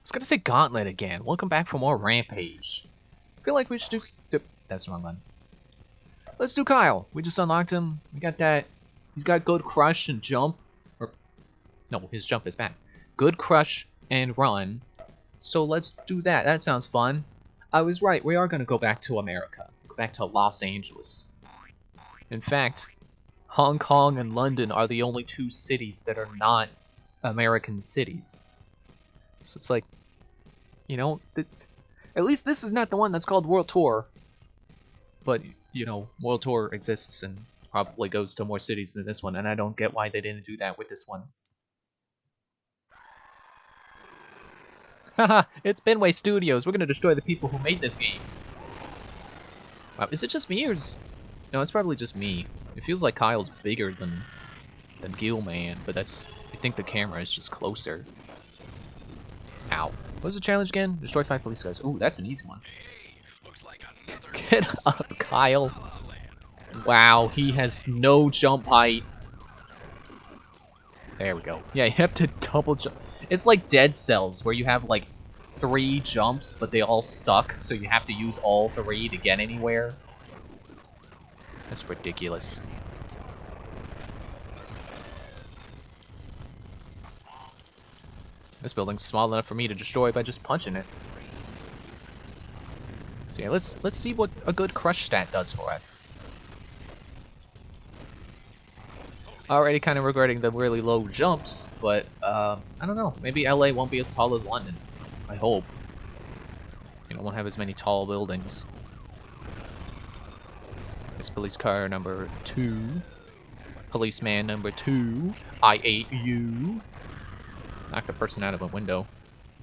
was gonna say Gauntlet again. Welcome back for more Rampage. I feel like we should do... That's the wrong one. Let's do Kyle. We just unlocked him. We got that. He's got good crush and jump. Or, no, his jump is bad. Good crush and run. So let's do that. That sounds fun. I was right. We are going to go back to America. Go back to Los Angeles. In fact, Hong Kong and London are the only two cities that are not American cities. So it's like, you know, at least this is not the one that's called World Tour. But, you know, World Tour exists and probably goes to more cities than this one, and I don't get why they didn't do that with this one. Haha, it's Benway Studios. We're gonna destroy the people who made this game. Wow, is it just me or is... No, it's probably just me. It feels like Kyle's bigger than Gilman, but that's... I think the camera is just closer. Ow. What was the challenge again? Destroy 5 police guys. Ooh, that's an easy one. Get up, Kyle. Wow, he has no jump height. There we go. Yeah, you have to double jump. It's like Dead Cells, where you have like 3 jumps, but they all suck, so you have to use all 3 to get anywhere. That's ridiculous. This building's small enough for me to destroy by just punching it. So yeah, let's see what a good crush stat does for us. Already kind of regretting the really low jumps, but I don't know. Maybe LA won't be as tall as London. I hope. You know, won't have as many tall buildings. This police car number 2. Policeman number 2. I ate you. Knocked a person out of a window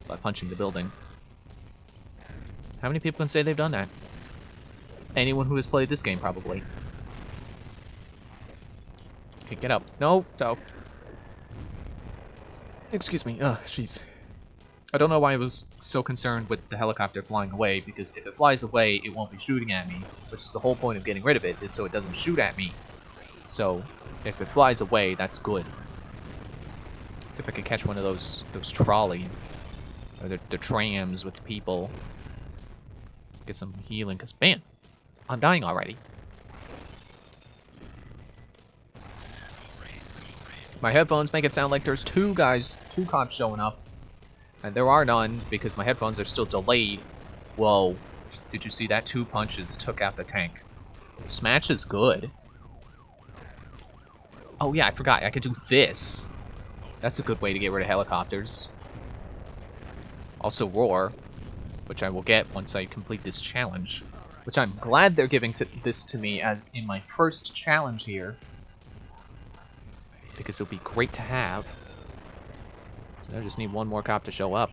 by punching the building. How many people can say they've done that? Anyone who has played this game, probably. Okay, get up. No, so. Excuse me. Ugh, jeez. I don't know why I was so concerned with the helicopter flying away, because if it flies away, it won't be shooting at me, which is the whole point of getting rid of it, is so it doesn't shoot at me. So, if it flies away, that's good. Let's see if I can catch one of those trolleys. Or the trams with people. Get some healing, because, man, I'm dying already. My headphones make it sound like there's 2 cops showing up. And there are none, because my headphones are still delayed. Whoa. Did you see that? 2 punches took out the tank. Smash is good. Oh yeah, I forgot. I could do this. That's a good way to get rid of helicopters. Also roar, which I will get once I complete this challenge. Which I'm glad they're giving this to me as in my first challenge here. Because it'll be great to have. So I just need one more cop to show up.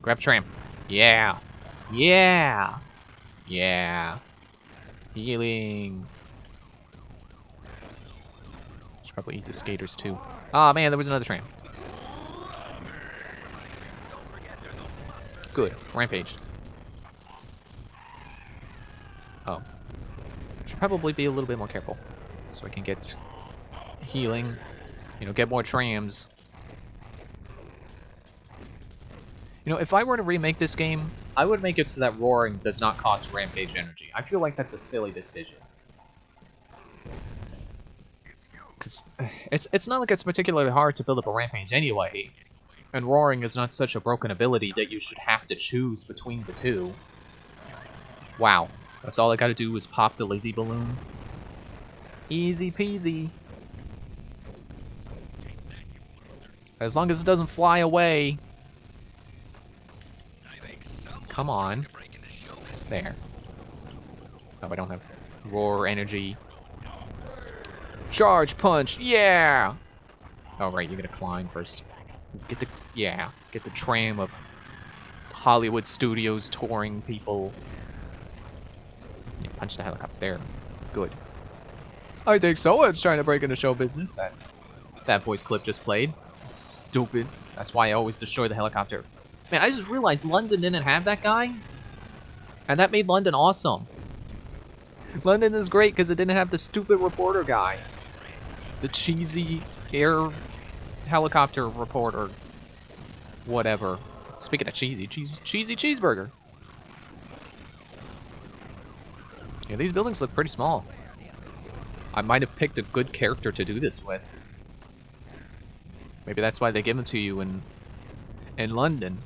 Grab tram. Yeah. Yeah. Yeah. Healing. Should probably eat the skaters too. Ah, man, there was another tram. Good. Rampage. Oh. Should probably be a little bit more careful. So I can get healing. You know, get more trams. You know, if I were to remake this game, I would make it so that roaring does not cost Rampage energy. I feel like that's a silly decision. Because it's not like it's particularly hard to build up a Rampage anyway. And roaring is not such a broken ability that you should have to choose between the 2. Wow. That's all I gotta do is pop the Lizzie balloon. Easy peasy. As long as it doesn't fly away. Come on. There. Oh, I don't have roar energy. Charge punch, yeah! Oh, right, you're gonna climb first. Get the tram of Hollywood studios touring people. Yeah, punch the helicopter there. Good. I think someone's trying to break into show business. That voice clip just played. It's stupid. That's why I always destroy the helicopter. Man, I just realized London didn't have that guy. And that made London awesome. London is great because it didn't have the stupid reporter guy. The cheesy air helicopter reporter. Whatever. Speaking of cheesy cheeseburger. Yeah, these buildings look pretty small. I might have picked a good character to do this with. Maybe that's why they give them to you in London.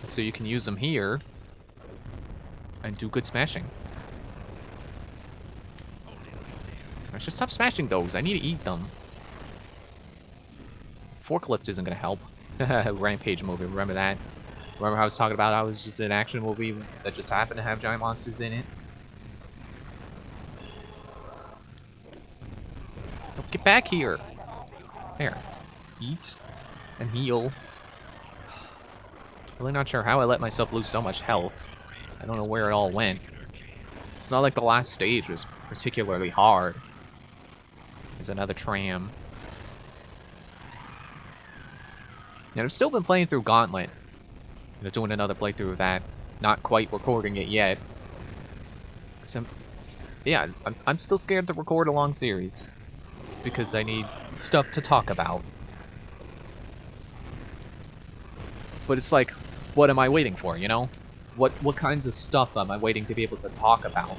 So you can use them here and do good smashing. I should stop smashing those. I need to eat them. Forklift isn't gonna help. Rampage movie, remember that? Remember how I was talking about how it was just an action movie that just happened to have giant monsters in it? Oh, get back here! There. Eat and heal. Really not sure how I let myself lose so much health. I don't know where it all went. It's not like the last stage was particularly hard. There's another tram. And I've still been playing through Gauntlet. Doing another playthrough of that. Not quite recording it yet. Yeah, I'm still scared to record a long series. Because I need stuff to talk about. But it's like, what am I waiting for, you know? What kinds of stuff am I waiting to be able to talk about?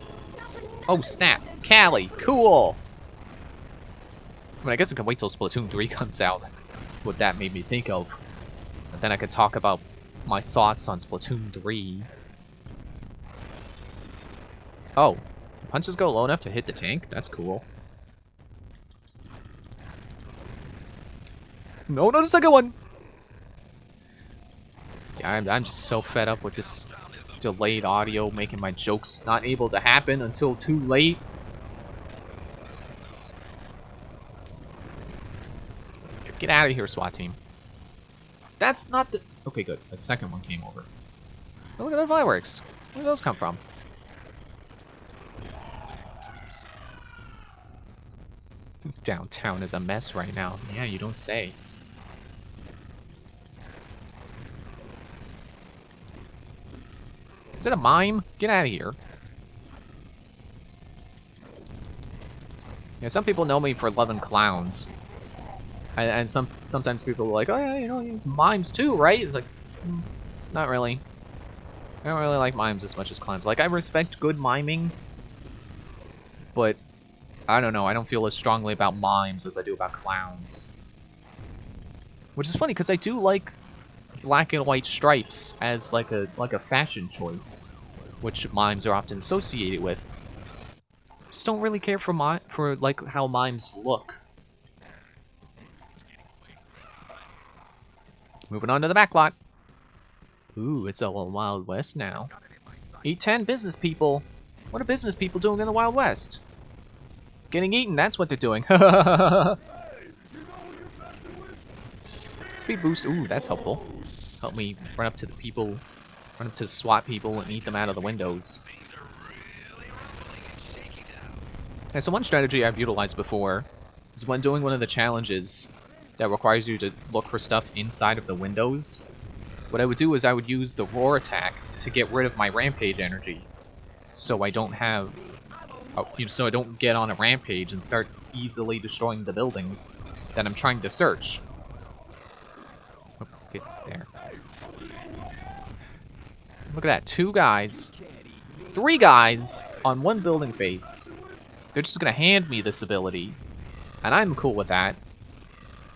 Oh, snap. Callie, cool! I mean, I guess I can wait till Splatoon 3 comes out. That's what that made me think of. And then I could talk about my thoughts on Splatoon 3. Oh, punches go low enough to hit the tank? That's cool. No, not a second one! Yeah, I'm just so fed up with this delayed audio, making my jokes not able to happen until too late. Get out of here, SWAT team. That's not the... Okay, good. The second one came over. Oh, look at the fireworks. Where did those come from? Downtown is a mess right now. Yeah, you don't say. Is it a mime? Get out of here. Yeah, some people know me for loving clowns. And sometimes people are like, oh yeah, you know, mimes too, right? It's like, not really. I don't really like mimes as much as clowns. Like, I respect good miming, but I don't know. I don't feel as strongly about mimes as I do about clowns. Which is funny, because I do like black and white stripes as like a fashion choice, which mimes are often associated with. Just don't really care for like how mimes look. Moving on to the back lot. Ooh, it's a Wild West now. 810 business people. What are business people doing in the Wild West? Getting eaten, that's what they're doing. Speed boost, ooh, that's helpful. Help me run up to the people, run up to the SWAT people and eat them out of the windows. Okay, so one strategy I've utilized before is when doing one of the challenges that requires you to look for stuff inside of the windows. What I would do is I would use the roar attack to get rid of my rampage energy, so I don't have, so I don't get on a rampage and start easily destroying the buildings that I'm trying to search. Oh, get there. Look at that, 2 guys, 3 guys on one building face. They're just gonna hand me this ability, and I'm cool with that.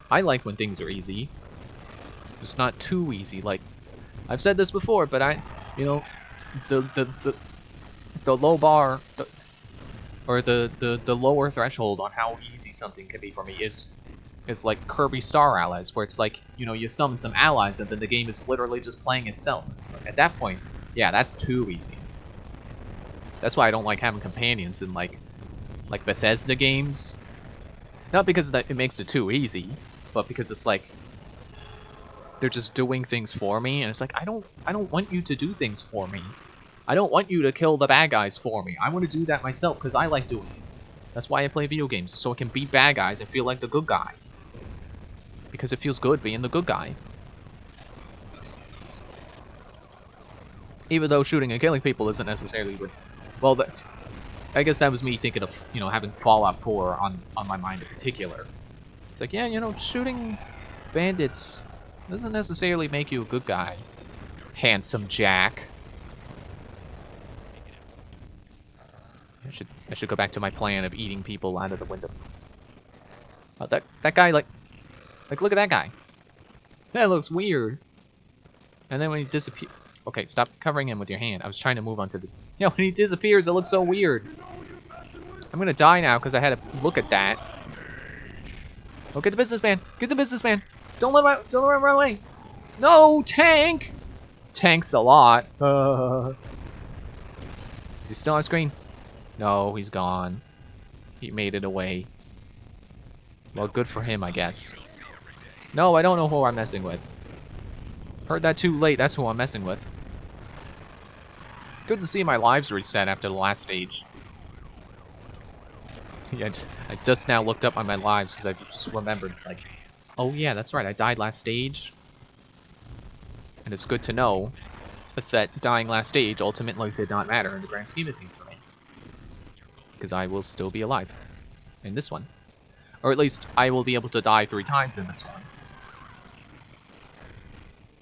I like when things are easy. It's not too easy. Like, I've said this before, but you know, the low bar, or the lower threshold on how easy something can be for me is like Kirby Star Allies, where it's like, you know, you summon some allies and then the game is literally just playing itself. It's like, at that point, yeah, that's too easy. That's why I don't like having companions in like Bethesda games. Not because it makes it too easy, but because it's like they're just doing things for me, and it's like I don't want you to do things for me. I don't want you to kill the bad guys for me. I want to do that myself because I like doing it. That's why I play video games, so I can beat bad guys and feel like the good guy. Because it feels good being the good guy. Even though shooting and killing people isn't necessarily good. Well, I guess that was me thinking of, you know, having Fallout 4 on my mind in particular. It's like, yeah, you know, shooting bandits Doesn't necessarily make you a good guy. Handsome Jack. I should go back to my plan of eating people out of the window. Oh, that guy, like look at that guy. That looks weird. And then when he disappears, okay, stop covering him with your hand. I was trying to move on to the. You know, when he disappears, it looks so weird. I'm gonna die now because I had to look at that. Oh, get the businessman! Get the businessman! Don't let him run away! No, tank! Tanks a lot. Is he still on screen? No, he's gone. He made it away. Well, good for him, I guess. No, I don't know who I'm messing with. Heard that too late. That's who I'm messing with. Good to see my lives reset after the last stage. Yeah, I just now looked up on my lives because I just remembered, like, oh yeah, that's right, I died last stage. And it's good to know that dying last stage ultimately did not matter in the grand scheme of things for me. Because I will still be alive in this one. Or at least, I will be able to die 3 times in this one.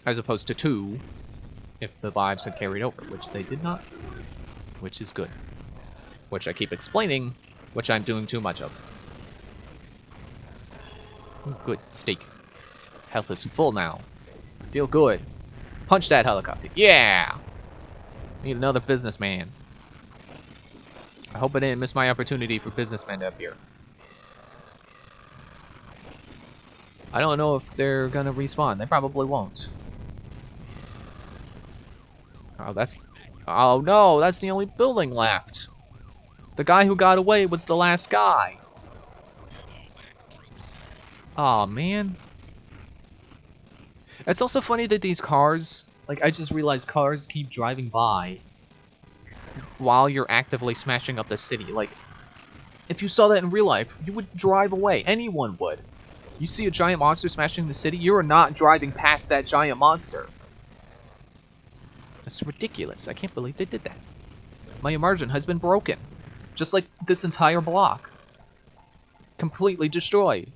As opposed to 2, if the lives had carried over, which they did not. Which is good. Which I keep explaining, which I'm doing too much of. Ooh, good, steak. Health is full now. Feel good. Punch that helicopter. Yeah! Need another businessman. I hope I didn't miss my opportunity for businessmen to appear. I don't know if they're gonna respawn. They probably won't. Oh, oh no, that's the only building left. The guy who got away was the last guy. Aw, man. It's also funny that these cars, like, I just realized cars keep driving by while you're actively smashing up the city. Like, if you saw that in real life, you would drive away. Anyone would. You see a giant monster smashing the city, you are not driving past that giant monster. That's ridiculous. I can't believe they did that. My immersion has been broken. Just like this entire block. Completely destroyed.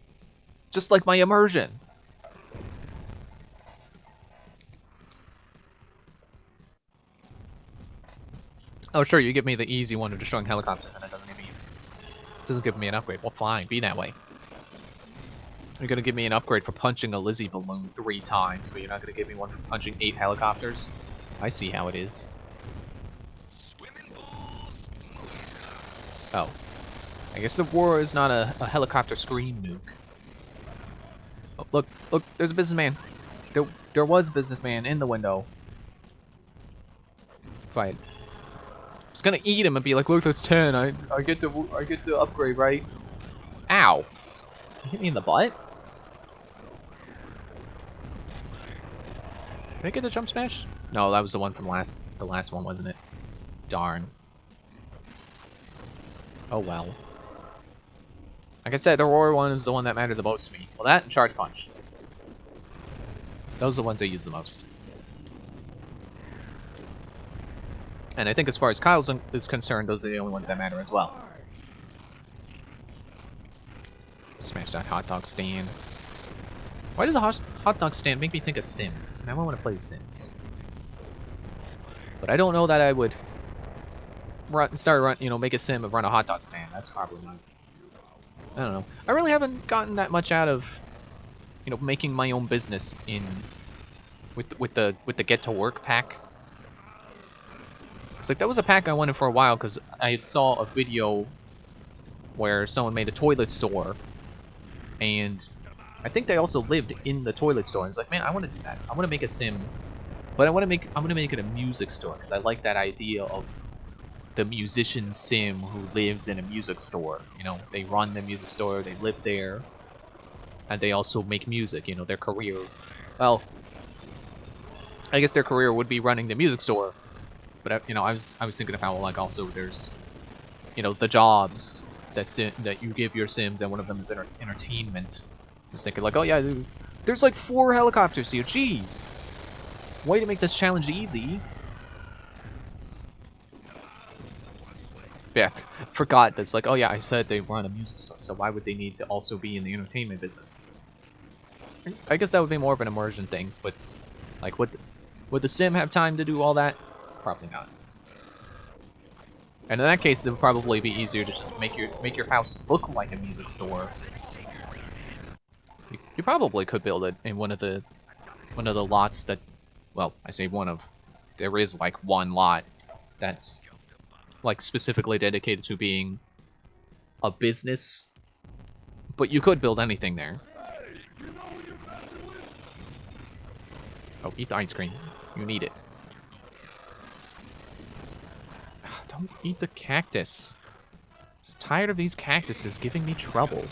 Just like my immersion. Oh, sure, you give me the easy one of destroying helicopters, and it doesn't give me an upgrade. Well, fine, be that way. You're gonna give me an upgrade for punching a Lizzie balloon 3 times, but you're not gonna give me one for punching 8 helicopters? I see how it is. Oh. I guess the war is not a helicopter screen nuke. Oh, look, there's a businessman. There was a businessman in the window. Fight. I was gonna eat him and be like, look, that's 10. I get the upgrade, right? Ow. You hit me in the butt? Did I get the jump smash? No, that was the one from the last one, wasn't it? Darn. Oh well. Like I said, the roar one is the one that mattered the most to me. Well, that and charge punch. Those are the ones I use the most. And I think as far as Kyle's is concerned, those are the only ones that matter as well. Smash that hot dog stand. Why did the hot dog stand make me think of Sims? Now I want to play Sims. But I don't know that I would make a sim and run a hot dog stand. That's probably not. I don't know. I really haven't gotten that much out of, making my own business with the Get to Work pack. It's like that was a pack I wanted for a while because I saw a video where someone made a toilet store, and I think they also lived in the toilet store. And it's like, man, I want to do that. I want to make a sim, but I'm gonna make it a music store because I like that idea of the musician sim who lives in a music store. They run the music store, they live there, and they also make music. Their career. Well, I guess their career would be running the music store, but I was thinking of how also there's, the jobs that you give your sims, and one of them is entertainment. I was thinking like, oh yeah, dude, there's like 4 helicopters here. Jeez, way to make this challenge easy. Yeah, forgot this. Like, oh yeah, I said they run a music store, so why would they need to also be in the entertainment business? I guess that would be more of an immersion thing, but like would the sim have time to do all that? Probably not. And in that case, it would probably be easier to just make your house look like a music store. You probably could build it in one of the lots that, well, I say one of, there is like one lot that's like specifically dedicated to being a business, but you could build anything there. Oh, eat the ice cream. You need it. Don't eat the cactus. I'm tired of these cactuses giving me trouble.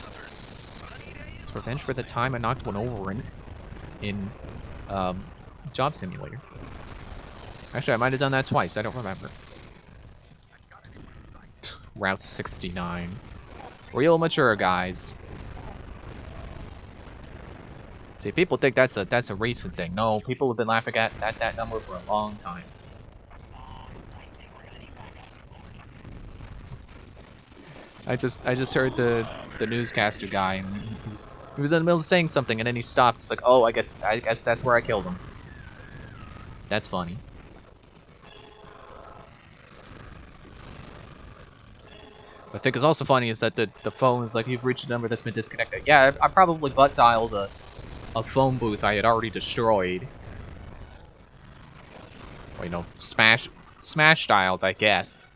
It's revenge for the time I knocked one over in Job Simulator. Actually, I might have done that twice. I don't remember. Route 69. Real mature, guys. See, people think that's a recent thing. No, people have been laughing at that number for a long time. I just heard the newscaster guy, and he was in the middle of saying something, and then he stopped. It's like, oh, I guess that's where I killed him. That's funny. What I think is also funny is that the phone is like, you've reached a number that's been disconnected. Yeah, I probably butt dialed a phone booth I had already destroyed. Well, you know, smash dialed, I guess.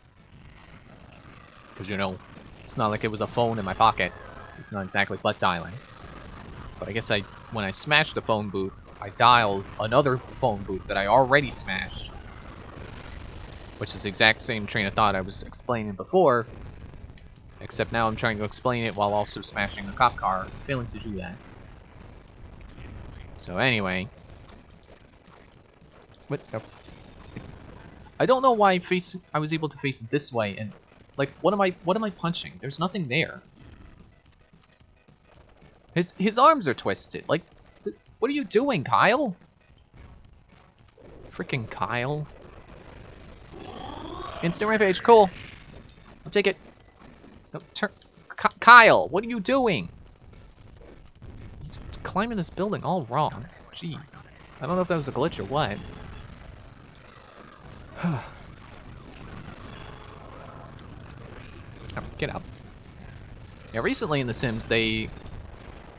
Because, you know, it's not like it was a phone in my pocket, so it's not exactly butt dialing. But I guess when I smashed the phone booth, I dialed another phone booth that I already smashed. Which is the exact same train of thought I was explaining before, except now I'm trying to explain it while also smashing a cop car, failing to do that. So anyway. What? Oh. I don't know why I was able to face it this way, and like, what am I punching? There's nothing there. His arms are twisted. Like, what are you doing, Kyle? Freaking Kyle. Instant rampage, cool. I'll take it. No, Kyle, what are you doing? He's climbing this building all wrong. Jeez. I don't know if that was a glitch or what. Oh, get up. Yeah, recently in The Sims, they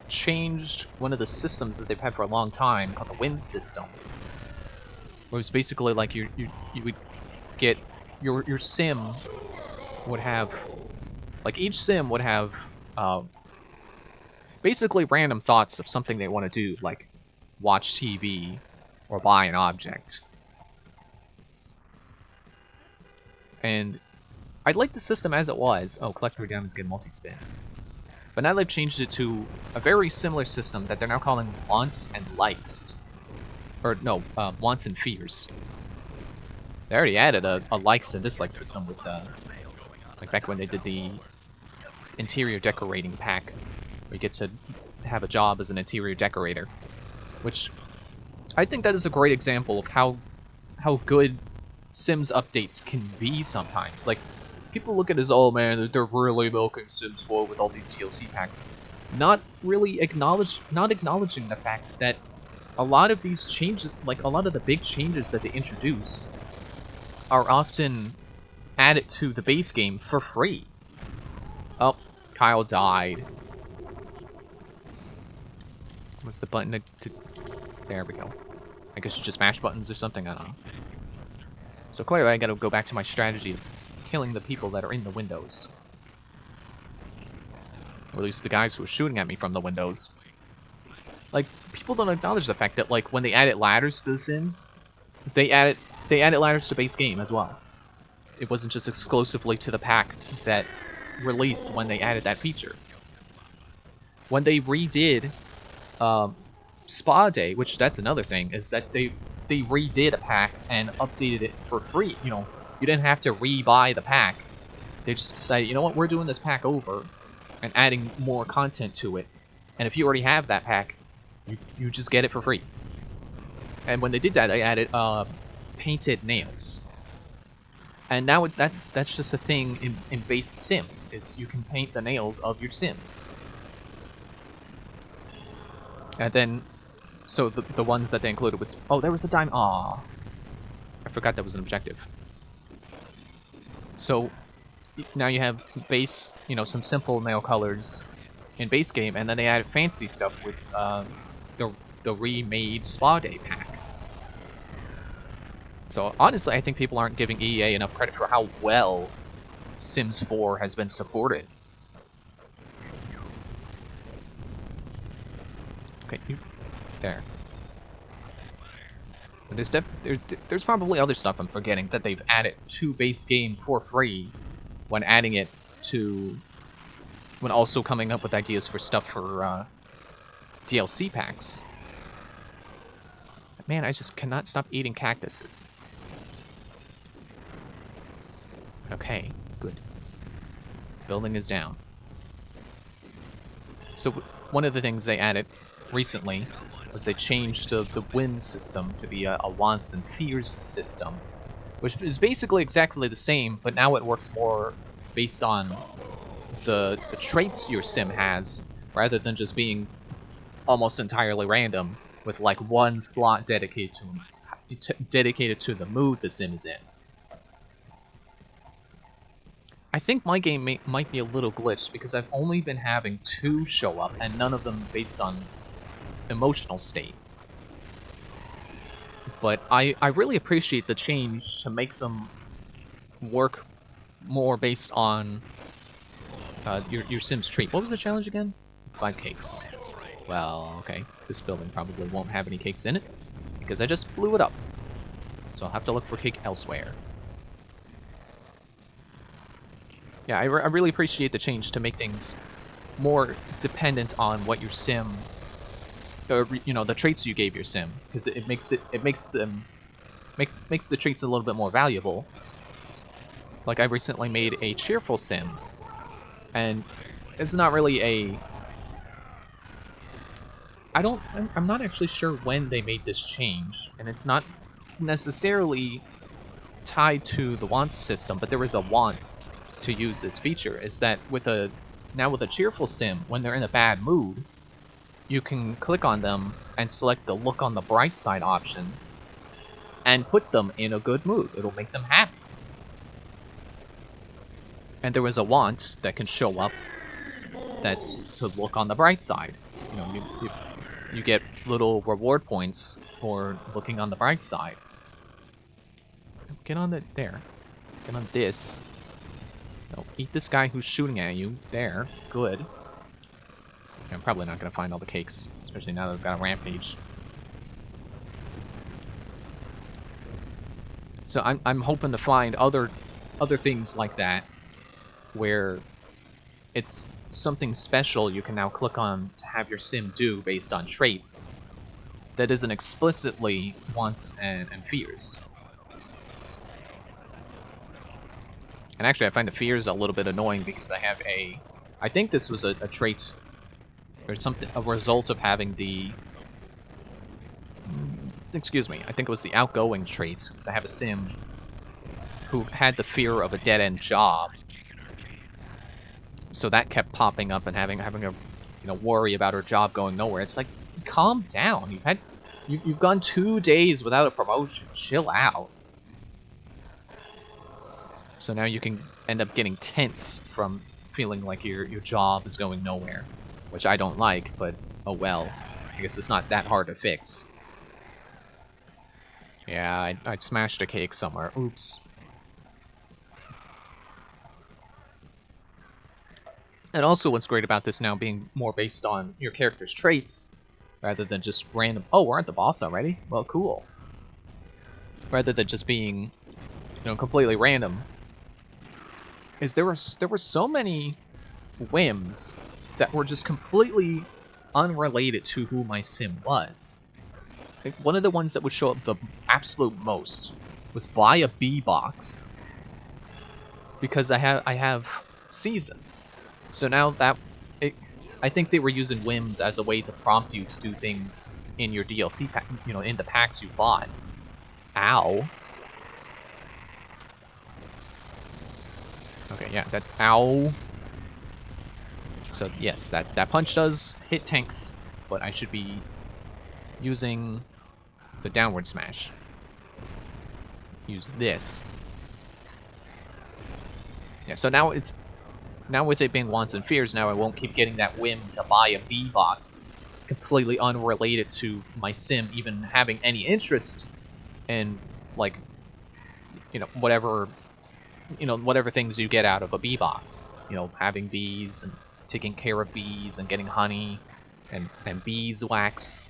changed one of the systems that they've had for a long time, called the whim system. Where it was basically like you would get your sim would have, like, each sim would have basically random thoughts of something they want to do, like watch TV or buy an object. And I like the system as it was. Oh, collect 3 diamonds, get multi-spin. But now they've changed it to a very similar system that they're now calling wants and likes. Or no, wants and fears. They already added a likes and dislikes system with like back when they did the interior decorating pack, where you get to have a job as an interior decorator. Which I think that is a great example of how good Sims updates can be sometimes. Like, people look at it as, oh man, they're really milking Sims 4 with all these DLC packs. Not acknowledging the fact that a lot of these changes, like a lot of the big changes that they introduce, are often added to the base game for free. Oh, Kyle died. What's the button to... There we go. I guess you just mash buttons or something, I don't know. So clearly I gotta go back to my strategy of killing the people that are in the windows. Or at least the guys who are shooting at me from the windows. Like, people don't acknowledge the fact that, like, when they added ladders to The Sims, they added ladders to base game as well. It wasn't just exclusively to the pack that released when they added that feature. When they redid Spa Day, which that's another thing, is that they redid a pack and updated it for free. You know, you didn't have to re-buy the pack. They just decided, you know what, we're doing this pack over and adding more content to it. And if you already have that pack, you just get it for free. And when they did that, they added painted nails. And now that's just a thing in base Sims, is you can paint the nails of your Sims. And then, so the ones that they included was, oh, there was a diamond. Aw, I forgot that was an objective. So now you have base, you know, some simple nail colors in base game, and then they added fancy stuff with the remade Spa Day pack. So honestly, I think people aren't giving EA enough credit for how well Sims 4 has been supported. Okay, there. There's probably other stuff I'm forgetting that they've added to base game for free when adding it to... when also coming up with ideas for stuff for DLC packs. Man, I just cannot stop eating cactuses. Okay, good. Building is down. So one of the things they added recently was they changed the whim system to be a wants and fears system, which is basically exactly the same, but now it works more based on the traits your sim has, rather than just being almost entirely random, with like one slot dedicated to the mood the sim is in. I think my game might be a little glitched because I've only been having 2 show up, and none of them based on emotional state. But I really appreciate the change to make them work more based on your Sim's trait. What was the challenge again? 5 cakes. Well, okay. This building probably won't have any cakes in it, because I just blew it up. So I'll have to look for cake elsewhere. Yeah, I really appreciate the change to make things more dependent on what your sim, or you know, the traits you gave your sim, because it makes the traits a little bit more valuable. Like I recently made a cheerful sim, and it's not really a. I'm not actually sure when they made this change, and it's not necessarily tied to the wants system, but there is a want to use this feature. Is that with a cheerful sim, when they're in a bad mood, you can click on them and select the look on the bright side option and put them in a good mood. It'll make them happy. And there is a want that can show up that's to look on the bright side. You know, you get little reward points for looking on the bright side. Get on there. Get on this. No, eat this guy who's shooting at you. There. Good. I'm probably not going to find all the cakes, especially now that I've got a rampage. So I'm hoping to find other things like that, where it's something special you can now click on to have your sim do based on traits that isn't explicitly wants and fears. And actually, I find the fears a little bit annoying because I have I think this was a trait, or something, a result of having the, excuse me, I think it was the outgoing trait, because I have a sim who had the fear of a dead-end job. So that kept popping up and having a worry about her job going nowhere. It's like, calm down. You've gone 2 days without a promotion. Chill out. So now you can end up getting tense from feeling like your job is going nowhere, which I don't like, but oh well. I guess it's not that hard to fix. Yeah, I smashed a cake somewhere. Oops. And also what's great about this now being more based on your character's traits, rather than just random... Oh, we're at the boss already? Well, cool. Rather than just being, completely random, is there were so many whims that were just completely unrelated to who my sim was. Like one of the ones that would show up the absolute most was buy a bee box, because I have seasons. So now I think they were using whims as a way to prompt you to do things in your DLC pack, in the packs you bought. Ow. Okay, yeah, ow. So yes, that punch does hit tanks but I should be using the downward smash. Use this. Yeah, so now it's... Now with it being Wants and Fears, now I won't keep getting that whim to buy a B-box. Completely unrelated to my sim even having any interest in, like, you know, whatever things you get out of a bee box. You know, having bees and taking care of bees and getting honey and beeswax.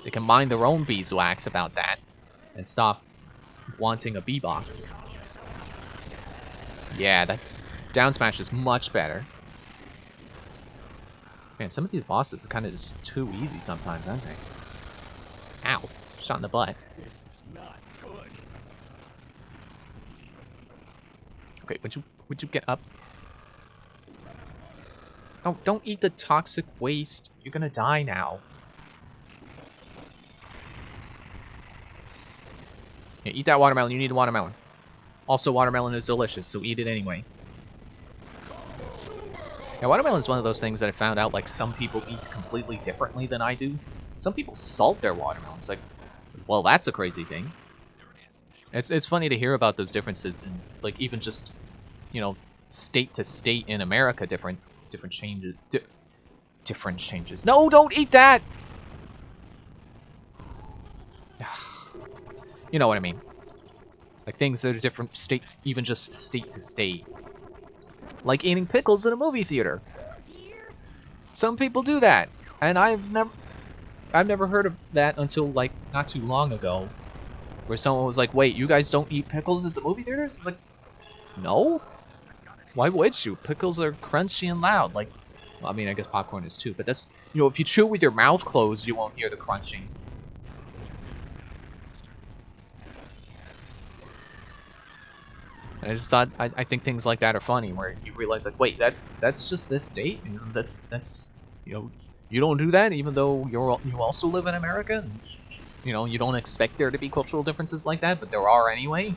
They can mind their own beeswax about that and stop wanting a bee box. Yeah, that down smash is much better. Man, some of these bosses are kind of just too easy sometimes, aren't they? Ow, shot in the butt. Okay, would you get up? Oh, don't eat the toxic waste. You're gonna die now. Yeah, eat that watermelon. You need a watermelon. Also, watermelon is delicious, so eat it anyway. Yeah, watermelon is one of those things that I found out, like, some people eat completely differently than I do. Some people salt their watermelons. Like, well, that's a crazy thing. It's funny to hear about those differences, and like even just, you know, state to state in America, different changes. Different changes. No, don't eat that. You know what I mean? Like things that are different states, even just state to state. Like eating pickles in a movie theater. Some people do that, and I've never heard of that until like not too long ago, where someone was like, "Wait, you guys don't eat pickles at the movie theaters?" It's like, no. Why would you? Pickles are crunchy and loud. Like, well, I mean, I guess popcorn is too, but that's, you know, if you chew with your mouth closed, you won't hear the crunching. And I just thought, I think things like that are funny, where you realize, like, wait, that's just this state? You know, that's, you know, you don't do that, even though you also live in America? And, you know, you don't expect there to be cultural differences like that, but there are anyway.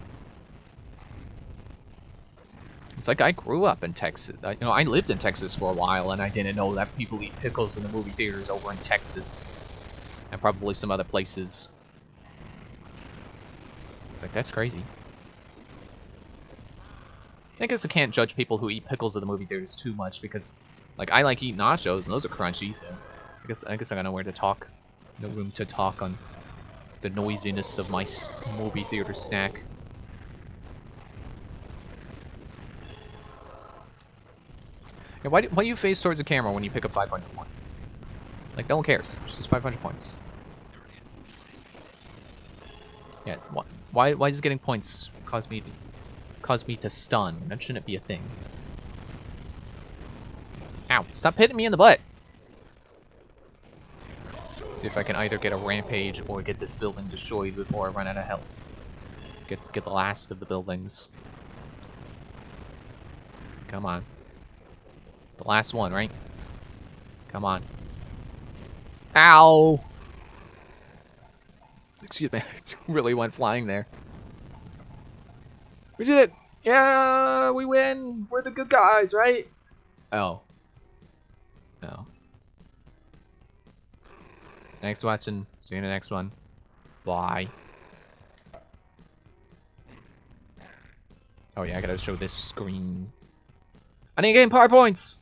It's like I grew up in Texas. You know, I lived in Texas for a while, and I didn't know that people eat pickles in the movie theaters over in Texas. And probably some other places. It's like, that's crazy. I guess I can't judge people who eat pickles at the movie theaters too much, because, like, I like eating nachos, and those are crunchy, so I guess I got nowhere to talk. No room to talk on the noisiness of my movie theater snack. Yeah, why do you face towards the camera when you pick up 500 points? Like, no one cares. It's just 500 points. Yeah, why is getting points cause me to stun? That shouldn't be a thing. Ow, stop hitting me in the butt! See if I can either get a rampage or get this building destroyed before I run out of health. Get the last of the buildings. Come on. The last one, right? Come on. Ow! Excuse me, I really went flying there. We did it! Yeah, we win! We're the good guys, right? Oh. No. Thanks for watching. See you in the next one. Bye. Oh yeah, I gotta show this screen. I didn't get power points!